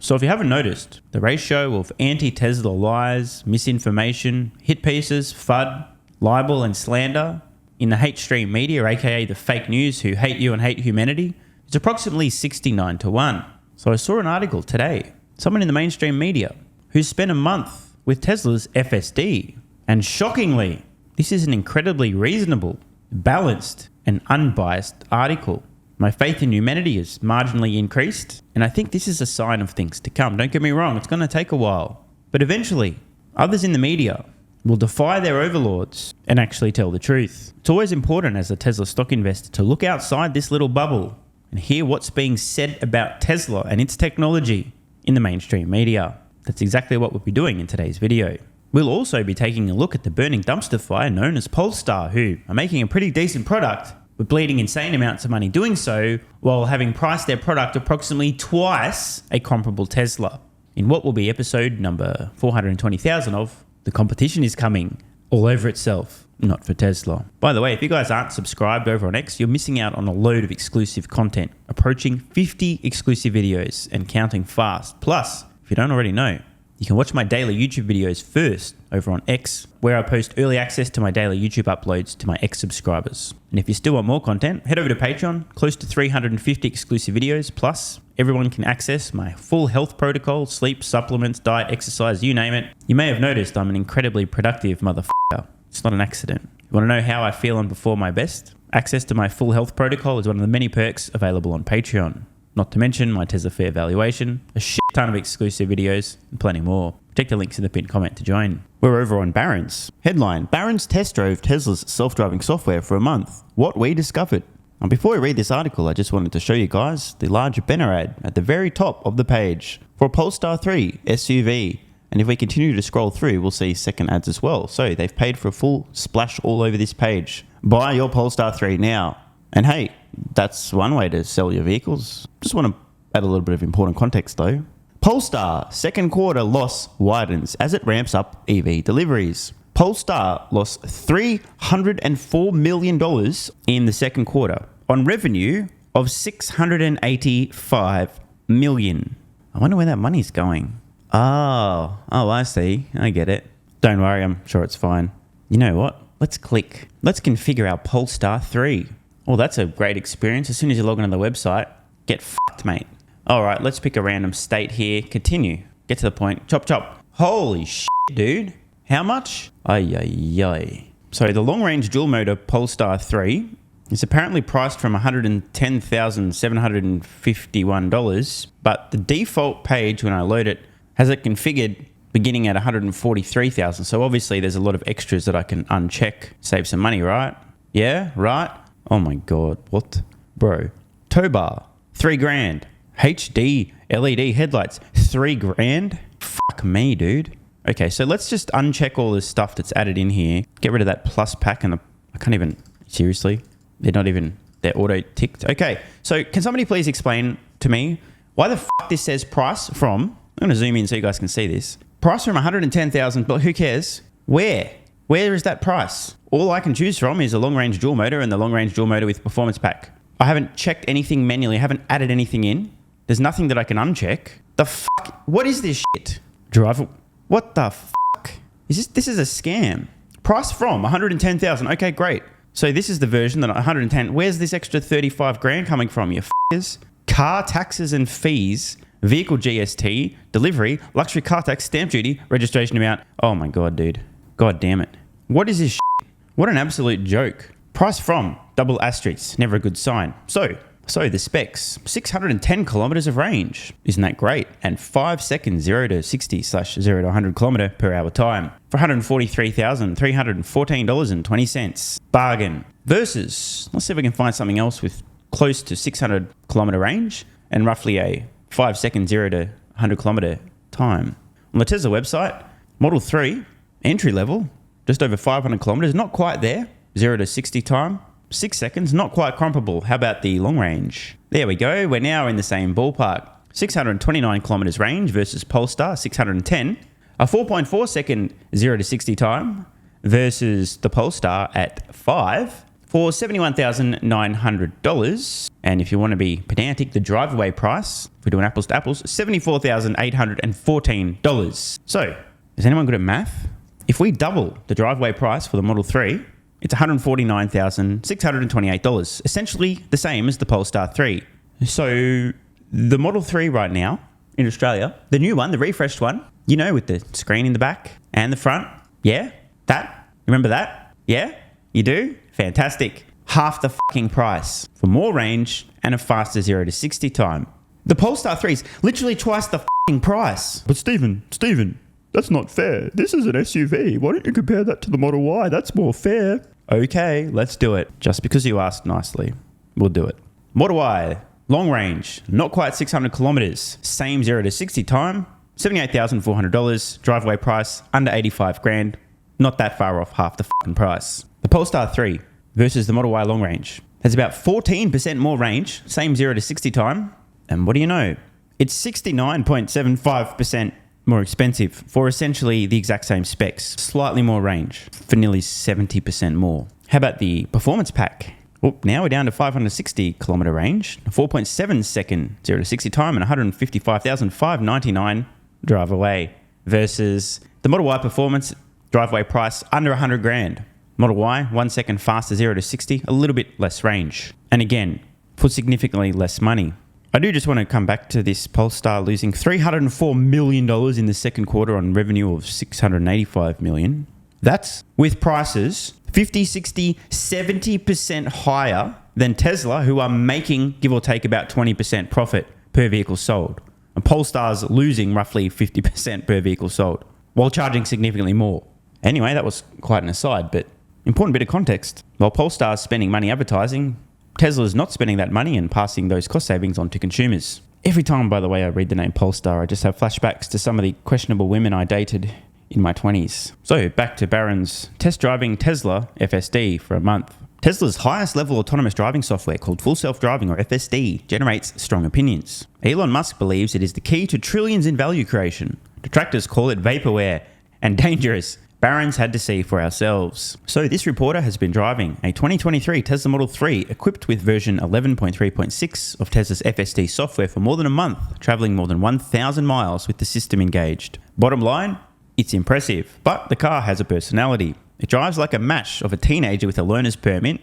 So if you haven't noticed, the ratio of anti-Tesla lies, misinformation, hit pieces, FUD, libel and slander in the hate stream media, aka the fake news who hate you and hate humanity, is approximately 69-1. So I saw an article today, someone in the mainstream media who spent a month with Tesla's FSD, and shockingly, this is an incredibly reasonable, balanced and unbiased article. My faith in humanity is marginally increased, and I think this is a sign of things to come. Don't get me wrong, it's going to take a while, but eventually others in the media will defy their overlords and actually tell the truth. It's always important as a Tesla stock investor to look outside this little bubble and hear what's being said about Tesla and its technology in the mainstream media. That's exactly what we'll be doing in today's video. We'll also be taking a look at the burning dumpster fire known as Polestar, who are making a pretty decent product, but bleeding insane amounts of money doing so while having priced their product approximately twice a comparable Tesla. In what will be episode number 420,000 of The Competition is Coming, all over itself, not for Tesla. By the way, if you guys aren't subscribed over on X, you're missing out on a load of exclusive content, approaching 50 exclusive videos and counting fast. Plus, if you don't already know, you can watch my daily YouTube videos first over on X, where I post early access to my daily YouTube uploads to my X subscribers. And if you still want more content, head over to Patreon, close to 350 exclusive videos, plus everyone can access my full health protocol, sleep, supplements, diet, exercise, you name it. You may have noticed I'm an incredibly productive motherfucker. It's not an accident. You want to know how I feel and perform my best? Access to my full health protocol is one of the many perks available on Patreon. Not to mention my Tesla Valuation, a shit ton of exclusive videos, and plenty more. Check the links in the pinned comment to join. We're over on Barron's. Headline, Barron's test drove Tesla's self-driving software for a month. What we discovered. Now, before we read this article, I just wanted to show you guys the large banner ad at the very top of the page for a Polestar 3 SUV. And if we continue to scroll through, we'll see second ads as well. So they've paid for a full splash all over this page. Buy your Polestar 3 now. And hey, that's one way to sell your vehicles. Just want to add a little bit of important context though. Polestar second quarter loss widens as it ramps up EV deliveries. Polestar lost $304 million in the second quarter on revenue of $685 million. I wonder where that money's going. Oh, I see. I get it. Don't worry, I'm sure it's fine. You know what? Let's click. Let's configure our Polestar 3. Oh, that's a great experience. As soon as you log into the website, get fucked, mate. All right, let's pick a random state here. Continue. Get to the point. Chop, chop. Holy shit, dude. How much? Ay. So the long-range dual-motor Polestar 3 is apparently priced from $110,751, but the default page when I load it has it configured beginning at $143,000. So obviously there's a lot of extras that I can uncheck, save some money, right? Yeah, right? Oh my God, what? Bro, tow bar, $3,000. HD LED headlights, $3,000. Fuck me, dude. Okay, so let's just uncheck all this stuff that's added in here. Get rid of that plus pack and I can't even, seriously? They're auto ticked. Okay, so can somebody please explain to me why the fuck this says price from, I'm gonna zoom in so you guys can see this. Price from $110,000, but who cares? Where is that price? All I can choose from is a long-range dual motor and the long-range dual motor with performance pack. I haven't checked anything manually. I haven't added anything in. There's nothing that I can uncheck. The fuck? What is this shit? Driver. What the fuck? This is a scam. Price from $110,000. Okay, great. So this is the version that 110. Where's this extra $35,000 coming from, you fuckers? Car taxes and fees, vehicle GST, delivery, luxury car tax, stamp duty, registration amount. Oh my God, dude. God damn it. What is this shit? What an absolute joke. Price from, double asterisks, never a good sign. So the specs, 610 kilometers of range. Isn't that great? And 5 seconds 0 to 60 / 0 to 100 kilometer per hour time for $143,314.20. Bargain. Versus, let's see if we can find something else with close to 600 kilometer range and roughly a 5 seconds 0 to 100 kilometer time. On the Tesla website, Model 3, entry level, just over 500 kilometers, not quite there. 0 to 60 time, 6 seconds, not quite comparable. How about the long range? There we go. We're now in the same ballpark. 629 kilometers range versus Polestar 610. A 4.4 second 0 to 60 time versus the Polestar at 5. for $71,900. And if you want to be pedantic, the drive-away price, if we're doing apples to apples, $74,814. So, is anyone good at math? If we double the drive-away price for the Model 3, it's $149,628. Essentially the same as the Polestar 3. So, the Model 3 right now in Australia, the new one, the refreshed one, you know, with the screen in the back and the front. Yeah? That? Remember that? Yeah? You do? Fantastic. Half the fucking price for more range and a faster 0 to 60 time. The Polestar 3 is literally twice the fucking price. But Stephen, that's not fair. This is an SUV. Why don't you compare that to the Model Y? That's more fair. Okay, let's do it. Just because you asked nicely, we'll do it. Model Y, long range, not quite 600 kilometers. Same 0 to 60 time, $78,400. Drive-away price, under 85 grand. Not that far off half the fucking price. The Polestar 3 versus the Model Y long range has about 14% more range, same 0 to 60 time. And what do you know? It's 69.75% more expensive for essentially the exact same specs. Slightly more range for nearly 70% more. How about the performance pack? Well, now we're down to 560 kilometer range, 4.7 second 0 to 60 time, and 155,599 drive away versus the Model Y performance drive-away price under 100 grand. Model Y, 1 second faster 0 to 60, a little bit less range. And again, for significantly less money. I do just want to come back to this Polestar losing $304 million in the second quarter on revenue of $685 million. That's with prices 50, 60, 70% higher than Tesla, who are making, give or take, about 20% profit per vehicle sold. And Polestar's losing roughly 50% per vehicle sold, while charging significantly more. Anyway, that was quite an aside, but important bit of context. While Polestar's spending money advertising, Tesla's not spending that money and passing those cost savings on to consumers. Every time, by the way, I read the name Polestar, I just have flashbacks to some of the questionable women I dated in my 20s. So, back to Barron's test driving Tesla FSD for a month. Tesla's highest level autonomous driving software, called Full Self-Driving or FSD, generates strong opinions. Elon Musk believes it is the key to trillions in value creation. Detractors call it vaporware and dangerous. Barron's had to see for ourselves. So this reporter has been driving a 2023 Tesla Model 3 equipped with version 11.3.6 of Tesla's FSD software for more than a month, traveling more than 1,000 miles with the system engaged. Bottom line, it's impressive, but the car has a personality. It drives like a mash of a teenager with a learner's permit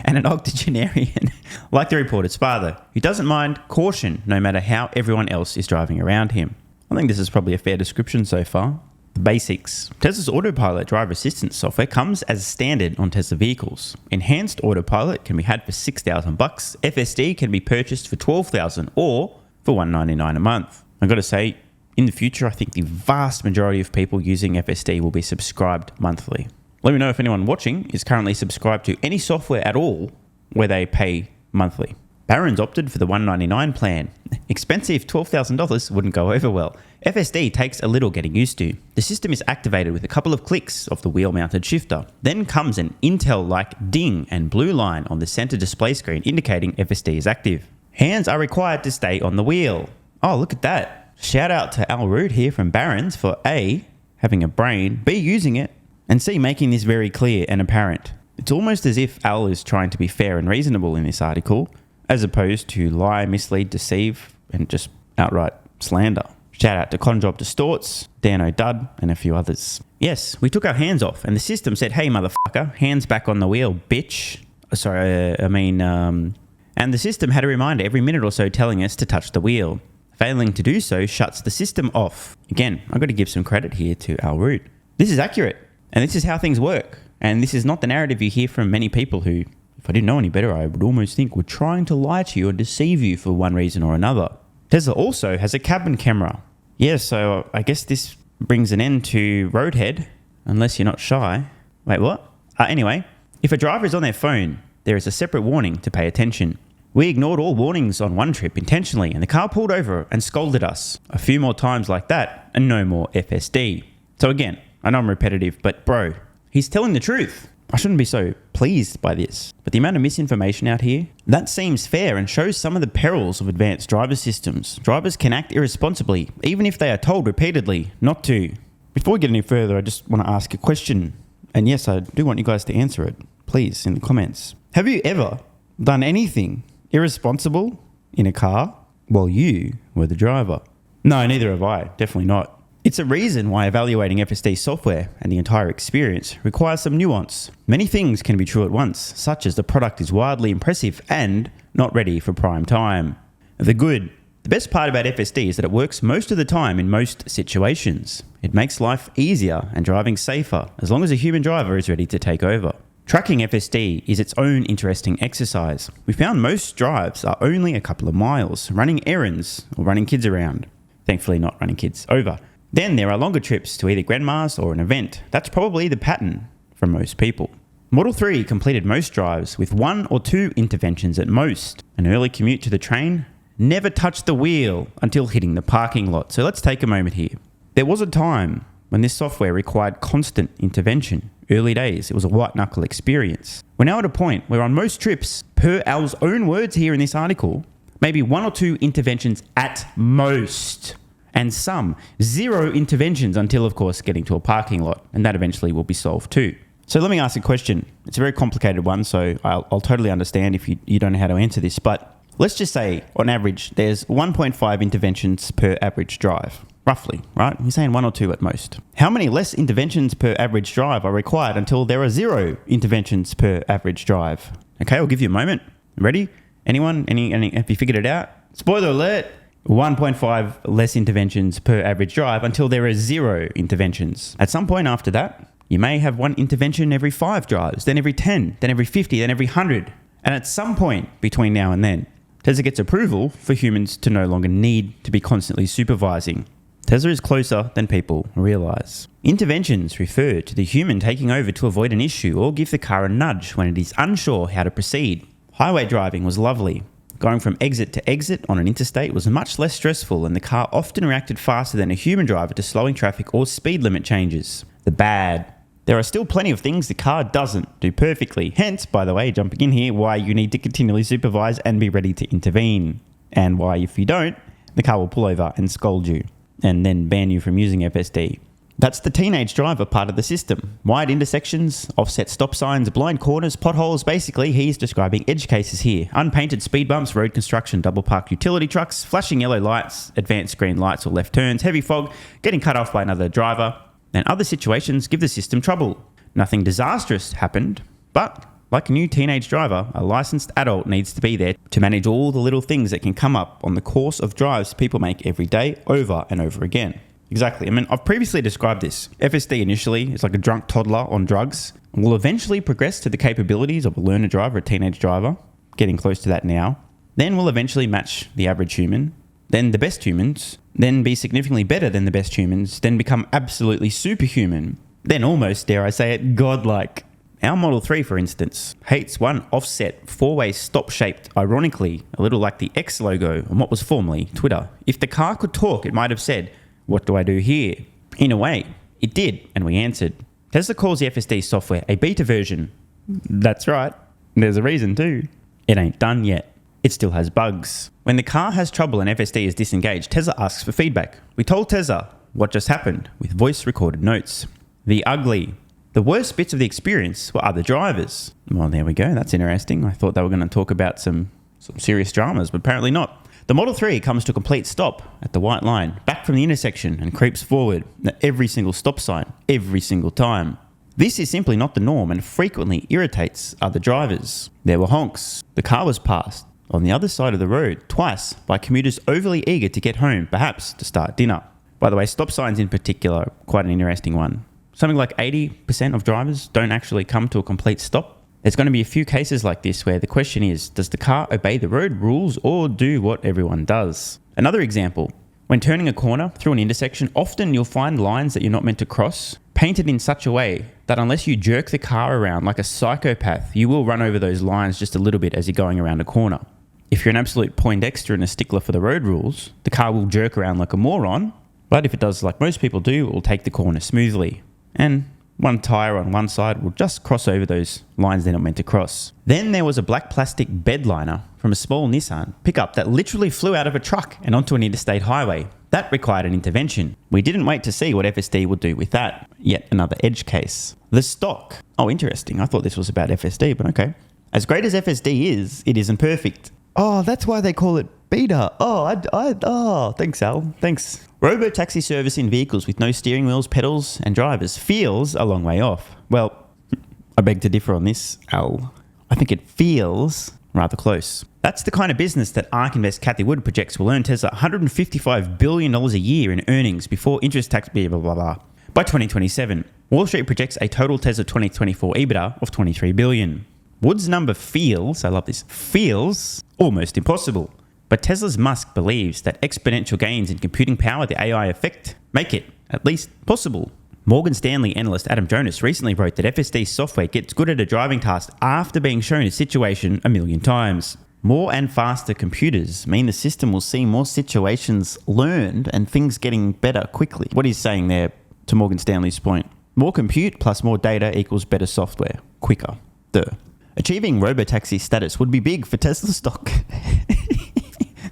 and an octogenarian, like the reporter's father, who doesn't mind caution no matter how everyone else is driving around him. I think this is probably a fair description so far. The basics. Tesla's Autopilot driver assistance software comes as standard on Tesla vehicles. Enhanced Autopilot can be had for $6,000. FSD can be purchased for $12,000 or for $199 a month. I've got to say, in the future, I think the vast majority of people using FSD will be subscribed monthly. Let me know if anyone watching is currently subscribed to any software at all where they pay monthly. Barron's opted for the $199 plan. Expensive $12,000 wouldn't go over well. FSD takes a little getting used to. The system is activated with a couple of clicks of the wheel-mounted shifter. Then comes an Intel-like ding and blue line on the center display screen indicating FSD is active. Hands are required to stay on the wheel. Oh, look at that. Shout out to Al Root here from Barron's for A, having a brain, B, using it, and C, making this very clear and apparent. It's almost as if Al is trying to be fair and reasonable in this article, as opposed to lie, mislead, deceive, and just outright slander. Shout out to Conjob Distorts, Dan O'Dud, and a few others. Yes, we took our hands off, and the system said, "Hey, motherfucker, hands back on the wheel, bitch." And the system had a reminder every minute or so telling us to touch the wheel. Failing to do so shuts the system off. Again, I've got to give some credit here to Al Root. This is accurate, and this is how things work. And this is not the narrative you hear from many people who, if I didn't know any better, I would almost think were trying to lie to you or deceive you for one reason or another. Tesla also has a cabin camera. Yeah, so I guess this brings an end to Roadhead, unless you're not shy. Wait, what? Anyway, if a driver is on their phone, there is a separate warning to pay attention. We ignored all warnings on one trip intentionally, and the car pulled over and scolded us. A few more times like that, and no more FSD. So again, I know I'm repetitive, but bro, he's telling the truth. I shouldn't be so pleased by this, but the amount of misinformation out here, that seems fair and shows some of the perils of advanced driver systems. Drivers can act irresponsibly, even if they are told repeatedly not to. Before we get any further, I just want to ask a question. And yes, I do want you guys to answer it, please, in the comments. Have you ever done anything irresponsible in a car while you were the driver? No, neither have I. Definitely not. It's a reason why evaluating FSD software and the entire experience requires some nuance. Many things can be true at once, such as the product is wildly impressive and not ready for prime time. The best part about FSD is that it works most of the time in most situations. It makes life easier and driving safer as long as a human driver is ready to take over. Tracking FSD is its own interesting exercise. We found most drives are only a couple of miles, running errands or running kids around. Thankfully not running kids over. Then there are longer trips to either grandma's or an event. That's probably the pattern for most people. Model 3 completed most drives with 1 or 2 interventions at most. An early commute to the train, never touched the wheel until hitting the parking lot. So let's take a moment here. There was a time when this software required constant intervention. Early days, it was a white knuckle experience. We're now at a point where on most trips, per our own words here in this article, maybe 1 or 2 interventions at most. And some 0 interventions until, of course, getting to a parking lot. And that eventually will be solved too. So let me ask a question. It's a very complicated one, so I'll totally understand if you don't know how to answer this. But let's just say, on average, there's 1.5 interventions per average drive. Roughly, right? You're saying 1 or 2 at most. How many less interventions per average drive are required until there are 0 interventions per average drive? Okay, I'll give you a moment. Ready? Anyone? Have you figured it out? Spoiler alert! 1.5 less interventions per average drive until there are 0 interventions. At some point after that, you may have 1 intervention every 5 drives, then every 10, then every 50, then every 100. And at some point between now and then, Tesla gets approval for humans to no longer need to be constantly supervising. Tesla is closer than people realize. Interventions refer to the human taking over to avoid an issue or give the car a nudge when it is unsure how to proceed. Highway driving was lovely. Going from exit to exit on an interstate was much less stressful, and the car often reacted faster than a human driver to slowing traffic or speed limit changes. The bad. There are still plenty of things the car doesn't do perfectly. Hence, by the way, jumping in here, why you need to continually supervise and be ready to intervene. And why, if you don't, the car will pull over and scold you and then ban you from using FSD. That's the teenage driver part of the system. Wide intersections, offset stop signs, blind corners, potholes. Basically, he's describing edge cases here. Unpainted speed bumps, road construction, double parked utility trucks, flashing yellow lights, advanced green lights or left turns, heavy fog, getting cut off by another driver. And other situations give the system trouble. Nothing disastrous happened, but like a new teenage driver, a licensed adult needs to be there to manage all the little things that can come up on the course of drives people make every day over and over again. Exactly. I mean, I've previously described this. FSD initially is like a drunk toddler on drugs and will eventually progress to the capabilities of a learner driver, a teenage driver, getting close to that now. Then will eventually match the average human, then the best humans, then be significantly better than the best humans, then become absolutely superhuman, then almost, dare I say it, godlike. Our Model 3, for instance, hates one offset 4-way stop shaped, ironically, a little like the X logo on what was formerly Twitter. If the car could talk, it might have said, "What do I do here?" In a way, it did, and we answered. Tesla calls the FSD software a beta version. That's right. There's a reason too. It ain't done yet. It still has bugs. When the car has trouble and FSD is disengaged, Tesla asks for feedback. We told Tesla what just happened with voice recorded notes. The ugly. The worst bits of the experience were other drivers. Well, there we go. That's interesting. I thought they were going to talk about some serious dramas, but apparently not. The Model 3 comes to a complete stop at the white line, back from the intersection, and creeps forward at every single stop sign, every single time. This is simply not the norm and frequently irritates other drivers. There were honks. The car was passed on the other side of the road twice by commuters overly eager to get home, perhaps to start dinner. By the way, stop signs in particular are quite an interesting one. Something like 80% of drivers don't actually come to a complete stop. There's going to be a few cases like this where the question is, does the car obey the road rules or do what everyone does? Another example, when turning a corner through an intersection, often you'll find lines that you're not meant to cross painted in such a way that unless you jerk the car around like a psychopath, you will run over those lines just a little bit as you're going around a corner. If you're an absolute Poindexter and a stickler for the road rules, the car will jerk around like a moron, but if it does like most people do, it will take the corner smoothly. And one tyre on one side will just cross over those lines they're not meant to cross. Then there was a black plastic bed liner from a small Nissan pickup that literally flew out of a truck and onto an interstate highway. That required an intervention. We didn't wait to see what FSD would do with that. Yet another edge case. The stock. Oh, interesting. I thought this was about FSD, but okay. As great as FSD is, it isn't perfect. Oh, that's why they call it beta. Thanks, Al. Thanks. Robo-taxi service in vehicles with no steering wheels, pedals, and drivers feels a long way off. Well, I beg to differ on this, Al. I think it feels rather close. That's the kind of business that ARK Invest Cathy Wood projects will earn Tesla $155 billion a year in earnings before interest, tax, blah, blah, blah, blah. By 2027, Wall Street projects a total Tesla 2024 EBITDA of $23 billion. Wood's number feels, I love this, feels almost impossible. But Tesla's Musk believes that exponential gains in computing power, the AI effect, make it at least possible. Morgan Stanley analyst Adam Jonas recently wrote that FSD software gets good at a driving task after being shown a situation a million times. More and faster computers mean the system will see more situations learned and things getting better quickly. What he's saying there, to Morgan Stanley's point, more compute plus more data equals better software, quicker. Duh. Achieving robotaxi status would be big for Tesla stock.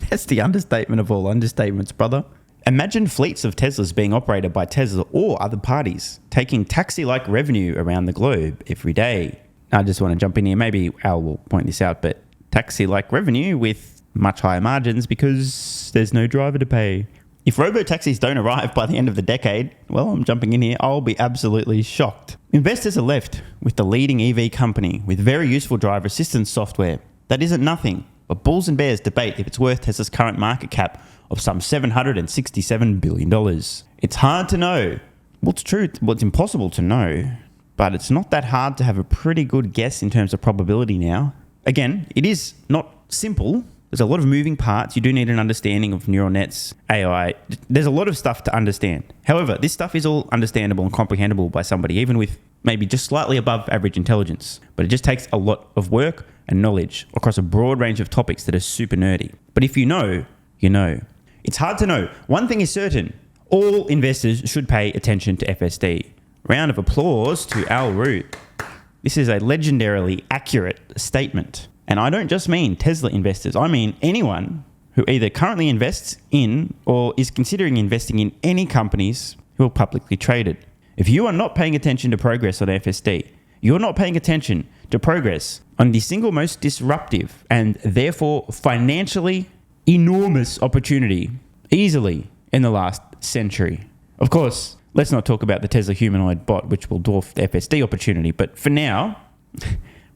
That's the understatement of all understatements, brother. Imagine fleets of Teslas being operated by Tesla or other parties, taking taxi-like revenue around the globe every day. I just want to jump in here. Maybe Al will point this out, but taxi-like revenue with much higher margins because there's no driver to pay. If robo-taxis don't arrive by the end of the decade, well, I'm jumping in here, I'll be absolutely shocked. Investors are left with the leading EV company with very useful driver assistance software. That isn't nothing, but bulls and bears debate if it's worth Tesla's current market cap of some $767 billion. It's hard to know. What's true? Well, it's impossible to know, but it's not that hard to have a pretty good guess in terms of probability now. Again, it is not simple. There's a lot of moving parts. You do need an understanding of neural nets, AI. There's a lot of stuff to understand. However, this stuff is all understandable and comprehensible by somebody, even with maybe just slightly above average intelligence. But it just takes a lot of work and knowledge across a broad range of topics that are super nerdy. But if you know, you know. It's hard to know. One thing is certain. All investors should pay attention to FSD. Round of applause to Al Root. This is a legendarily accurate statement. And I don't just mean Tesla investors. I mean anyone who either currently invests in or is considering investing in any companies who are publicly traded. If you are not paying attention to progress on FSD, you're not paying attention to progress on the single most disruptive and therefore financially enormous opportunity easily in the last century. Of course, let's not talk about the Tesla humanoid bot, which will dwarf the FSD opportunity. But for now,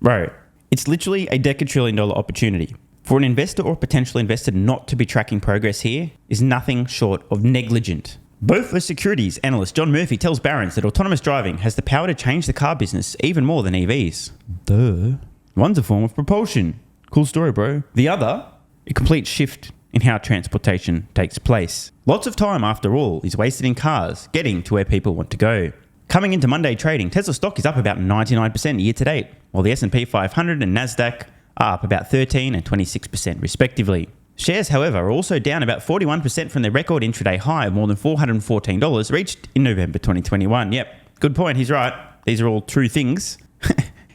bro, it's literally a decatrillion-dollar opportunity. For an investor or potential investor not to be tracking progress here is nothing short of negligent. Both the securities analyst John Murphy tells Barron's that autonomous driving has the power to change the car business even more than EVs. Duh. One's a form of propulsion. Cool story, bro. The other, a complete shift in how transportation takes place. Lots of time, after all, is wasted in cars getting to where people want to go. Coming into Monday trading, Tesla stock is up about 99% year to date, while the S&P 500 and Nasdaq are up about 13 and 26% respectively. Shares, however, are also down about 41% from their record intraday high of more than $414 reached in November 2021. Yep, good point, he's right. These are all true things.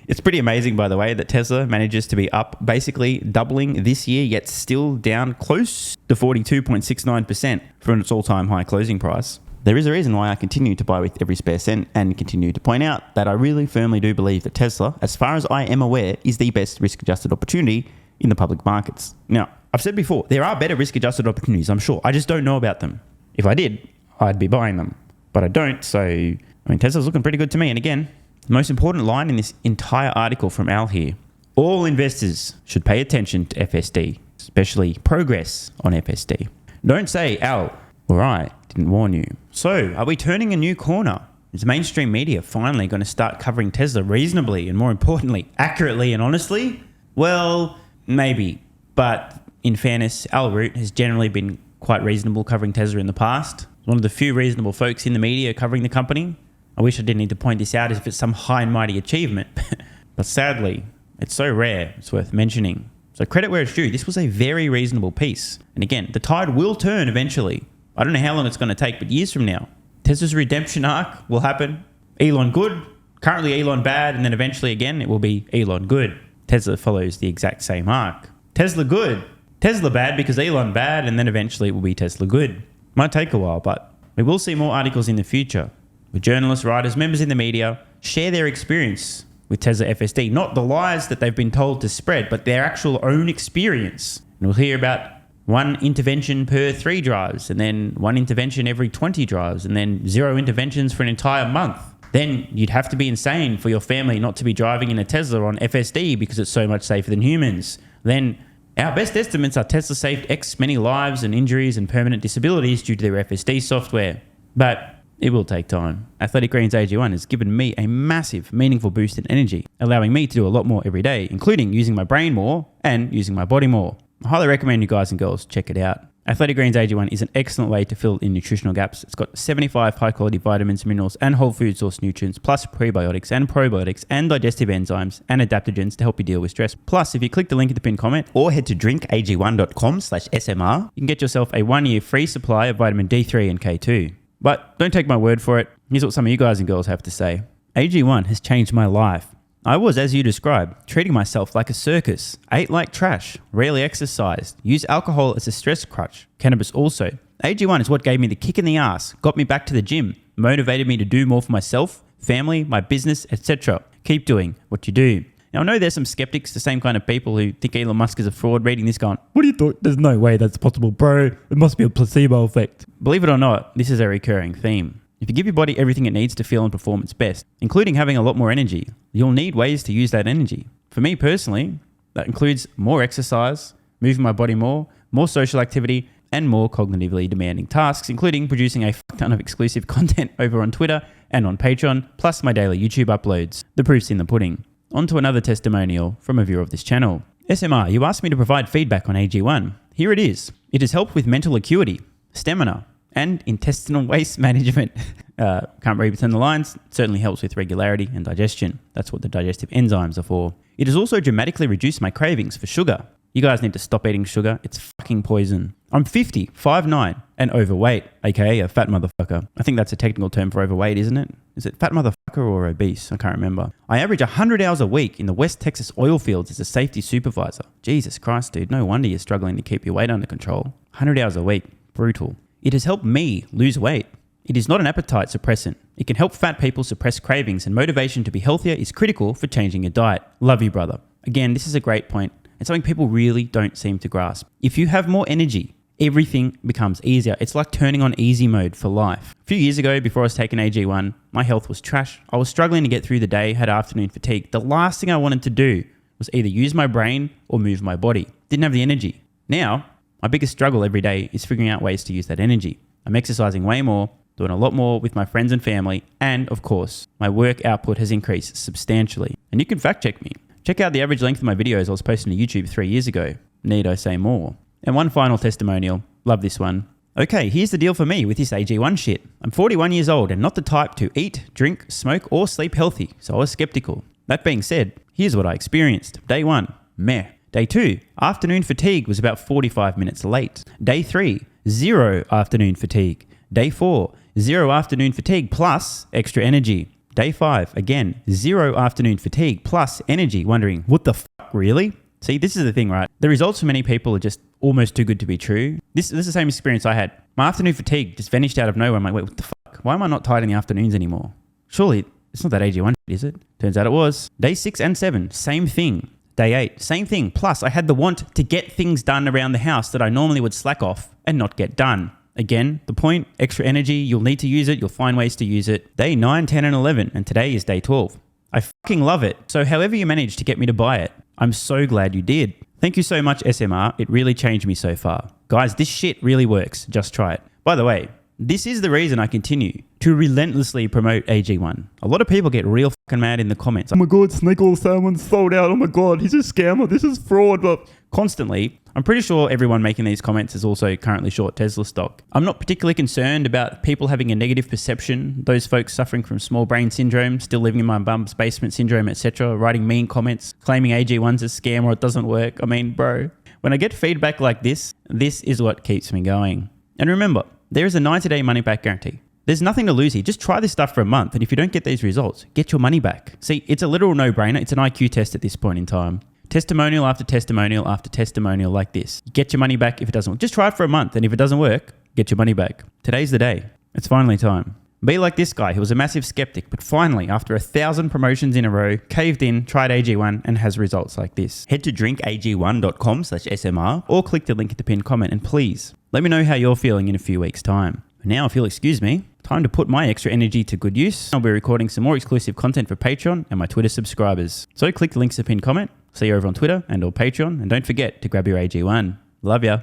It's pretty amazing, by the way, that Tesla manages to be up basically doubling this year, yet still down close to 42.69% from its all-time high closing price. There is a reason why I continue to buy with every spare cent and continue to point out that I really firmly do believe that Tesla, as far as I am aware, is the best risk-adjusted opportunity in the public markets. Now, I've said before, there are better risk-adjusted opportunities, I'm sure. I just don't know about them. If I did, I'd be buying them. But I don't, so Tesla's looking pretty good to me. And again, the most important line in this entire article from Al here, all investors should pay attention to FSD, especially progress on FSD. Don't say, Al, all right, didn't warn you. So, are we turning a new corner? Is mainstream media finally going to start covering Tesla reasonably and, more importantly, accurately and honestly? Well, maybe. But in fairness, Al Root has generally been quite reasonable covering Tesla in the past. One of the few reasonable folks in the media covering the company. I wish I didn't need to point this out as if it's some high and mighty achievement. But sadly, it's so rare, it's worth mentioning. So credit where it's due. This was a very reasonable piece. And again, the tide will turn eventually. I don't know how long it's going to take, but years from now. Tesla's redemption arc will happen. Elon good, currently Elon bad, and then eventually again, it will be Elon good. Tesla follows the exact same arc. Tesla good, Tesla bad because Elon bad, and then eventually it will be Tesla good. Might take a while, but we will see more articles in the future where journalists, writers, members in the media share their experience with Tesla FSD. Not the lies that they've been told to spread, but their actual own experience. And we'll hear about one intervention per 3 drives, and then one intervention every 20 drives, and then 0 interventions for an entire month. Then you'd have to be insane for your family not to be driving in a Tesla on FSD because it's so much safer than humans. Then our best estimates are Tesla saved X many lives and injuries and permanent disabilities due to their FSD software. But it will take time. Athletic Greens AG1 has given me a massive, meaningful boost in energy, allowing me to do a lot more every day, including using my brain more and using my body more. I highly recommend you guys and girls check it out. Athletic Greens AG1 is an excellent way to fill in nutritional gaps. It's got 75 high-quality vitamins, minerals, and whole food source nutrients, plus prebiotics and probiotics and digestive enzymes and adaptogens to help you deal with stress. Plus, if you click the link in the pinned comment or head to drinkag1.com/SMR, you can get yourself a 1-year free supply of vitamin D3 and K2. But don't take my word for it. Here's what some of you guys and girls have to say. AG1 has changed my life. I was, as you described, treating myself like a circus, ate like trash, rarely exercised, used alcohol as a stress crutch, cannabis also. AG1 is what gave me the kick in the ass, got me back to the gym, motivated me to do more for myself, family, my business, etc. Keep doing what you do. Now, I know there's some skeptics, the same kind of people who think Elon Musk is a fraud, reading this going, what do you thought? There's no way that's possible, bro. It must be a placebo effect. Believe it or not, this is a recurring theme. If you give your body everything it needs to feel and perform its best, including having a lot more energy, you'll need ways to use that energy. For me personally, that includes more exercise, moving my body more social activity, and more cognitively demanding tasks, including producing a fuck ton of exclusive content over on Twitter and on Patreon, plus my daily YouTube uploads. The proof's in the pudding. On to another testimonial from a viewer of this channel. SMR, you asked me to provide feedback on AG1. Here it is. It has helped with mental acuity, stamina, and intestinal waste management. Can't read between the lines. Certainly helps with regularity and digestion. That's what the digestive enzymes are for. It has also dramatically reduced my cravings for sugar. You guys need to stop eating sugar. It's fucking poison. I'm 50, 5'9", and overweight, aka a fat motherfucker. I think that's a technical term for overweight, isn't it? Is it fat motherfucker or obese? I can't remember. I average 100 hours a week in the West Texas oil fields as a safety supervisor. Jesus Christ, dude. No wonder you're struggling to keep your weight under control. 100 hours a week. Brutal. It has helped me lose weight. It is not an appetite suppressant. It can help fat people suppress cravings, and motivation to be healthier is critical for changing your diet. Love you, brother. Again, this is a great point and something people really don't seem to grasp. If you have more energy, everything becomes easier. It's like turning on easy mode for life. A few years ago, before I was taking AG1, my health was trash. I was struggling to get through the day, had afternoon fatigue. The last thing I wanted to do was either use my brain or move my body. Didn't have the energy. Now, my biggest struggle every day is figuring out ways to use that energy. I'm exercising way more, doing a lot more with my friends and family, and of course, my work output has increased substantially. And you can fact check me. Check out the average length of my videos I was posting to YouTube 3 years ago. Need I say more? And one final testimonial. Love this one. Okay, here's the deal for me with this AG1 shit. I'm 41 years old and not the type to eat, drink, smoke, or sleep healthy, so I was skeptical. That being said, here's what I experienced. Day 1, meh. Day 2, afternoon fatigue was about 45 minutes late. Day 3, 0 afternoon fatigue. Day 4, 0 afternoon fatigue plus extra energy. Day 5, again, 0 afternoon fatigue plus energy, wondering, what the fuck, really? See, this is the thing, right? The results for many people are just almost too good to be true. This is the same experience I had. My afternoon fatigue just vanished out of nowhere. I'm like, wait, what the fuck? Why am I not tired in the afternoons anymore? Surely, it's not that AG1, is it? Turns out it was. Day 6 and 7, same thing. Day 8, same thing. Plus, I had the want to get things done around the house that I normally would slack off and not get done. Again, the point, extra energy, you'll need to use it, you'll find ways to use it. Day 9, 10, and 11, and today is day 12. I fucking love it. So however you managed to get me to buy it, I'm so glad you did. Thank you so much, SMR. It really changed me so far. Guys, this shit really works. Just try it. By the way, this is the reason I continue to relentlessly promote AG1. A lot of people get real fucking mad in the comments. Oh my God, Snake Oil Salmon's sold out. Oh my God, he's a scammer. This is fraud. But constantly, I'm pretty sure everyone making these comments is also currently short Tesla stock. I'm not particularly concerned about people having a negative perception, those folks suffering from small brain syndrome, still living in my bum's basement syndrome, etc., writing mean comments, claiming AG1's a scam or it doesn't work. I mean, bro, when I get feedback like this is what keeps me going. And remember, there is a 90-day money-back guarantee. There's nothing to lose here. Just try this stuff for a month, and if you don't get these results, get your money back. See, it's a literal no-brainer. It's an IQ test at this point in time. Testimonial after testimonial after testimonial like this. Get your money back if it doesn't work. Just try it for a month, and if it doesn't work, get your money back. Today's the day. It's finally time. Be like this guy who was a massive skeptic, but finally, after 1,000 promotions in a row, caved in, tried AG1, and has results like this. Head to drinkag1.com/SMR or click the link in the pinned comment and please let me know how you're feeling in a few weeks' time. Now, if you'll excuse me, time to put my extra energy to good use. I'll be recording some more exclusive content for Patreon and my Twitter subscribers. So click the links in the pinned comment. See you over on Twitter and or Patreon, and don't forget to grab your AG1. Love ya.